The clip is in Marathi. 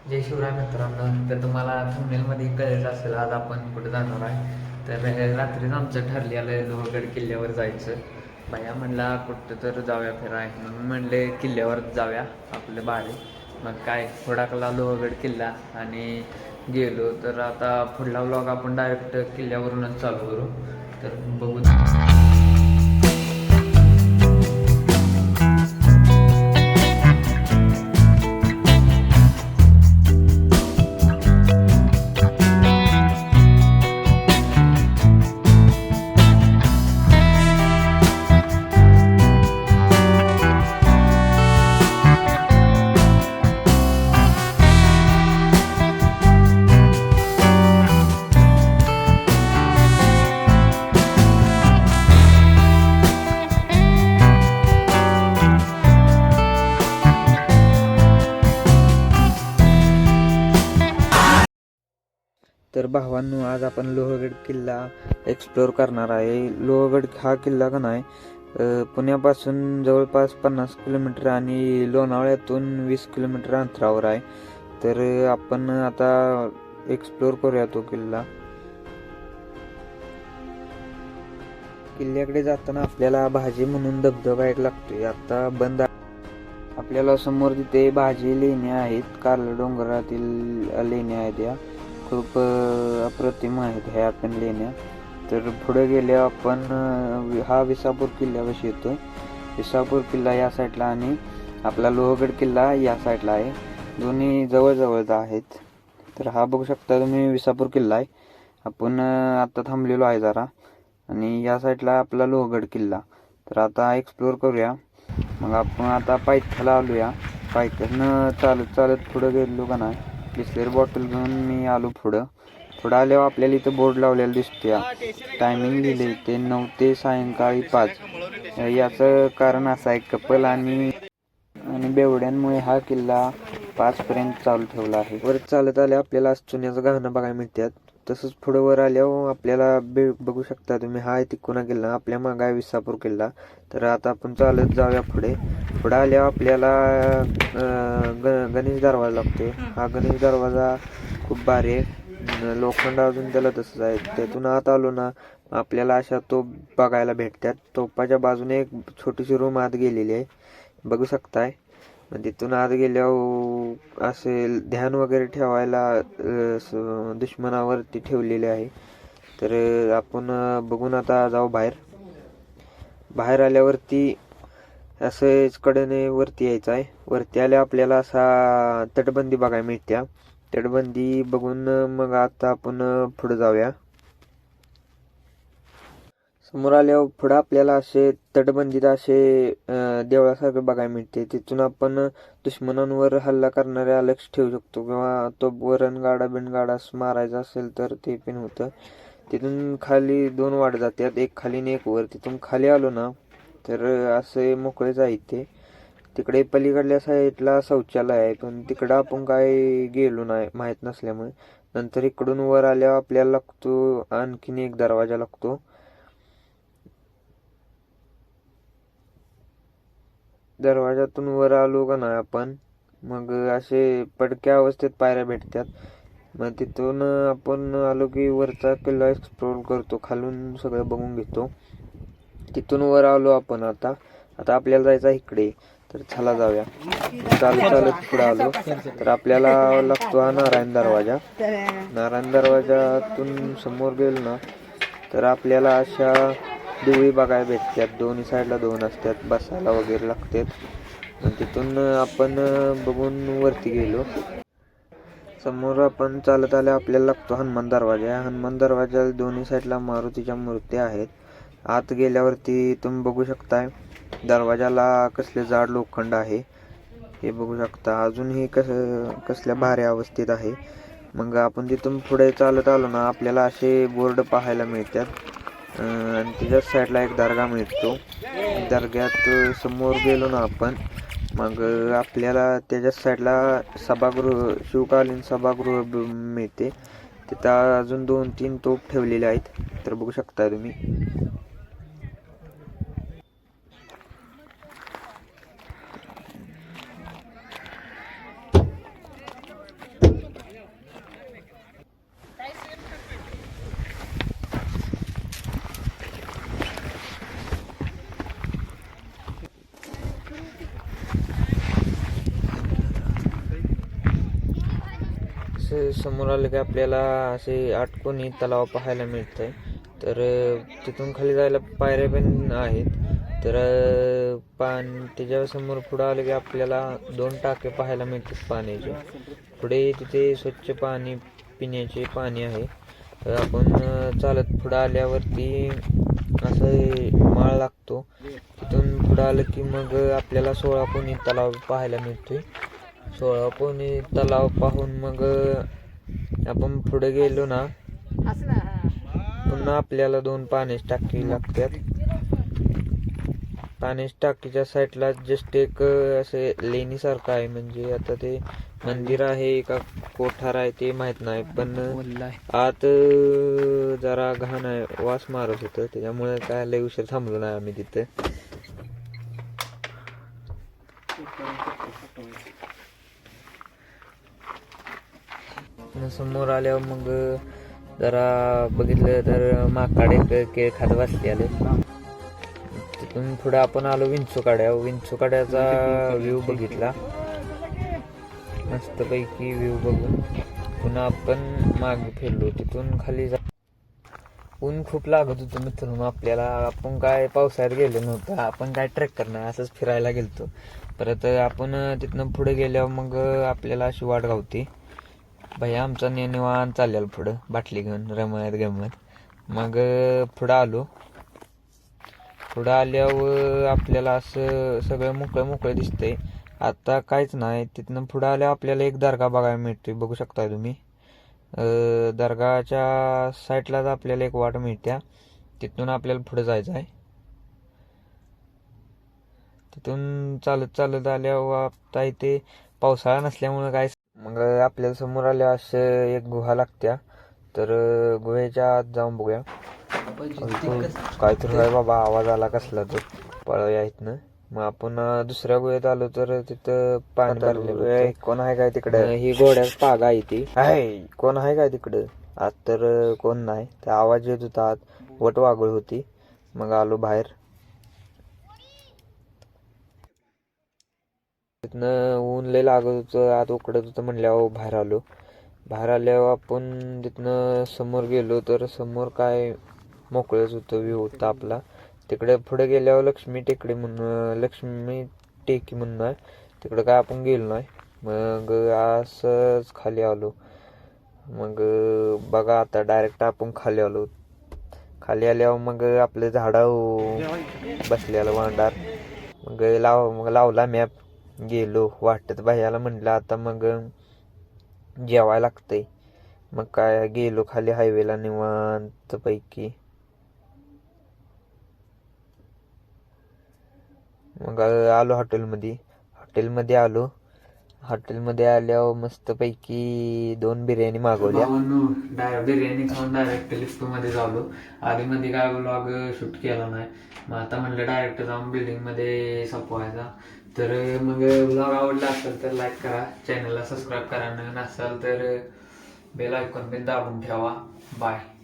जय शिवराय मित्रांनो. तर तुम्हाला थंबनेलमध्ये कळलं असेल आज आपण कुठे जाणार आहे. तर रात्रीच आमचं ठरलेलं लोहगड किल्ल्यावर जायचं. भैया म्हणला कुठं तर जाऊया फिराय, म्हणून म्हणले किल्ल्यावर जाऊया आपलं भारी. मग काय थोडाकला लोहगड किल्ला आणि गेलो. तर आता पुढला व्लॉग आपण डायरेक्ट किल्ल्यावरूनच चालू करू. तर बघू. तर भावांनो, आज आपण लोहगड किल्ला एक्सप्लोअर करणार आहे. लोहगड हा किल्ला का नाही पुण्यापासून जवळपास 50 किलोमीटर आणि लोणावळ्यातून 20 किलोमीटर अंतरावर आहे. तर आपण आता एक्सप्लोअर करूया तो किल्ला. किल्ल्याकडे जाताना आपल्याला भाजी म्हणून धबधबा एक लागतोय, आता बंद. आपल्याला समोर तिथे भाजी लेण्या आहेत, कारला डोंगरातील लेण्या आहेत. या खूप अप्रतिम आहेत ह्या पण लेण्या. तर पुढे गेले आपण हा विसापूर किल्ल्यापाशी येतो. विसापूर किल्ला या साईडला आणि आपला लोहगड किल्ला या साईडला आहे. दोन्ही जवळजवळ आहेत. तर हा बघू शकता तुम्ही विसापूर किल्ला आहे. आपण आता थांबलेलो आहे जरा, आणि या साईडला आपला लोहगड किल्ला. तर आता एक्सप्लोअर करूया. मग आपण आता पायथ्याला आलूया. पायथ्यानं चालत चालत पुढं गेलो का नाही, बिस्लेरी बॉटल घेऊन मी आलो पुढं आल्यावर आपल्याला इथं बोर्ड लावलेला दिसतोय. टायमिंग लिहिले ते 9 ते सायंकाळी 5. याचं कारण असं आहे, कपल आणि बेवड्यांमुळे हा किल्ला 5 पर्यंत चालू ठेवला आहे. वर चालत आल्या आपल्याला चुन्याचं गाणं बघायला मिळतात. तसंच पुढं वर आल्यावर आपल्याला बघू शकता तुम्ही, हा आहे तिकोना किल्ला, आपल्या मागे आहे विसापूर किल्ला. तर आता आपण चालत जाऊया पुढे आल्यावर आपल्याला गणेश दरवाजा लागतो. हा गणेश दरवाजा खूप भारी आहे, लोखंड अजून त्याला तसंच आहे. त्यातून आत आलो ना, आपल्याला अशा तोप बघायला भेटतात. तोपाच्या बाजूने एक छोटीशी रूम आत गेलेली आहे, बघू शकताय. तिथून आत गेल्यावर असे ध्यान वगैरे ठेवायला दुश्मनावरती ठेवलेले आहे. तर आपण बघून आता जाऊ बाहेर आल्यावरती असं कडेने वरती यायचं आहे. वरती आल्या आपल्याला असा तटबंदी बघायला मिळते. तटबंदी बघून मग आता आपण पुढे जाऊया. समोर आल्यावर पुढं आपल्याला असे तटबंदीत असे देवळासारखे बघायला मिळते. तिथून आपण दुश्मनांवर हल्ला करणाऱ्या लक्ष ठेवू शकतो, किंवा तो रणगाडा बिनगाडा मारायचा असेल तर ते पण होतं. तिथून खाली 2 वाट जातात, एक खाली आणि एक वर. तिथून खाली आलो ना तर असे मोकळेच आहे ते. तिकडे पलीकडल्या साईडला शौचालय आहे, पण तिकडं आपण काय गेलो नाही माहीत नसल्यामुळे. नंतर इकडून वर आल्यावर आपल्याला लागतो आणखीन एक दरवाजा लागतो. दरवाजातून वर आलो का नाही आपण, मग असे पडक्या अवस्थेत पायऱ्या भेटतात. मग तिथून आपण आलो की वरचा किल्ला एक्सप्लोर करतो, खालून सगळं बघून घेतो. तिथून वर आलो आपण. आता आपल्याला जायचं इकडे, तर चला जाऊया. चालत पुढे आलो तर आपल्याला लागतो हा नारायण दरवाजा. नारायण दरवाजातून समोर गेलो ना तर आपल्याला अशा देवळी बघायला भेटतात. दोन्ही साईडला 2 असतात, बसायला वगैरे लागतात. मग तिथून आपण बघून वरती गेलो. समोर आपण चालत आल्या आपल्याला लागतो हनुमान दरवाजा. हनुमान दरवाजाला दोन्ही साईडला मारुतीच्या मूर्त्या आहेत. आत गेल्यावरती तुम्ही बघू शकताय दरवाजाला कसले जाड लोखंड आहे, हे बघू शकता. अजूनही कसल्या भारी अवस्थेत आहे. मग आपण तिथून पुढे चालत आलो ना, आपल्याला असे बोर्ड पाहायला मिळतात. आणि त्याच्याच साईडला एक दर्गा मिळतो. दर्ग्यात समोर गेलो ना आपण, मग आपल्याला त्याच्याच साईडला शिवकालीन सभागृह मिळते. तिथं अजून 2-3 तोफ ठेवलेले आहेत, तर बघू शकता तुम्ही. असं समोर आलं की आपल्याला असे आटकोनी तलाव पाहायला मिळतंय. तर तिथून खाली जायला पायऱ्या पण आहेत. तर त्याच्या समोर पुढं आलं की आपल्याला 2 टाके पाहायला मिळतात पाण्याचे. पुढे तिथे स्वच्छ पाणी, पिण्याचे पाणी आहे. तर आपण चालत पुढं आल्यावरती असं माळ लागतो. तिथून पुढं आलं की मग आपल्याला 16 कोणी तलाव पाहायला मिळतोय. 16 कोणी तलाव पाहून मग आपण पुढे गेलो ना, पुन्हा आपल्याला 2 पाण्याची टाकी लागतात. पाण्याची टाकीच्या साईडला जस्ट एक असे लेणीसारखं आहे. म्हणजे आता ते मंदिर आहे का कोठार आहे ते माहित नाही, पण आत जरा घाण आहे, वास मारत होतं. त्याच्यामुळे काय लय उशीर थांबलो नाही आम्ही तिथे. समोर आल्यावर मग जरा बघितलं तर माकडे केळ खात बसले आले. तिथून पुढे आपण आलो विंचूकाड्याचा व्ह्यू बघितला. मस्तपैकी व्ह्यू बघून पुन्हा आपण मागे फिरलो. तिथून खाली ऊन खूप लागत होतं मित्रांनो आपल्याला. आपण काय पावसाळ्यात गेलो नव्हतं, आपण काय ट्रेक करणार, असंच फिरायला गेलतो. परत आपण तिथनं पुढे गेल्यावर मग आपल्याला अशी वाट गावती. भैया आमचा निवांत चाललेला पुढं बाटली घेऊन रमत गमत. मग पुढं आलो. पुढं आल्यावर आपल्याला असं सगळं मोकळं दिसतंय. आता काहीच नाही. तिथनं पुढं आल्यावर आपल्याला एक दर्गा बघायला मिळते, बघू शकता तुम्ही. दर्गाच्या साईडलाच आपल्याला एक वाट मिळत्या. तिथून आपल्याला पुढे जायचं आहे. तिथून चालत आल्यावर आता इथे पावसाळा नसल्यामुळं काय, मग आपल्याला समोर आल्या असं एक गुहा लागत्या. तर गुहेच्या आत जाऊन बघूया. काहीतरी आहे बाबा, आवाज आला कसला तर, पळूया इथनं. मग आपण दुसऱ्या गुहेत आलो तर तिथं पाणी भरलेलं. कोण आहे काय तिकडं? ही घोड्याच पागा आहे ती. आहे कोण आहे काय तिकडं? आत तर कोण नाही. त्या आवाज येत होता आत, वट वागळ होती. मग आलो बाहेर. तिथनं ऊन लय लागत होतं, आत उकडत होतं म्हणल्यावर बाहेर आलो. बाहेर आल्यावर आपण तिथनं समोर गेलो तर समोर काय मोकळंच होतं, व्ह्यू होता आपला. तिकडे पुढे गेल्यावर लक्ष्मी टेकडी म्हणून आहे. तिकडे काय आपण गेलो नाही. मग असंच खाली आलो. मग बघा आता डायरेक्ट आपण खाली आलो. खाली आल्यावर मग आपलं झाडावर बसलेलं वांडार. मग लावला मॅप. गेलो वाटत भैयाला म्हणलं आता मग जेवायला लागतंय. मग काय गेलो खाली हायवेला निवांत पैकी. मग आलो हॉटेलमध्ये आलो. हॉटेलमध्ये आल्यावर मस्तपैकी 2 बिर्याणी मागवल्या. बिर्याणी खाऊन डायरेक्ट लिफ्टमध्ये जालो. आधीमध्ये काय व्लॉग शूट केला नाही. मग आता म्हणलं डायरेक्ट जाऊन बिल्डिंगमध्ये संपवायचा. तर मग व्लॉग आवडला असेल तर लाईक करा, चॅनलला सबस्क्राईब करा, नवीन असाल तर बेल आयकॉन पण दाबून ठेवा. बाय.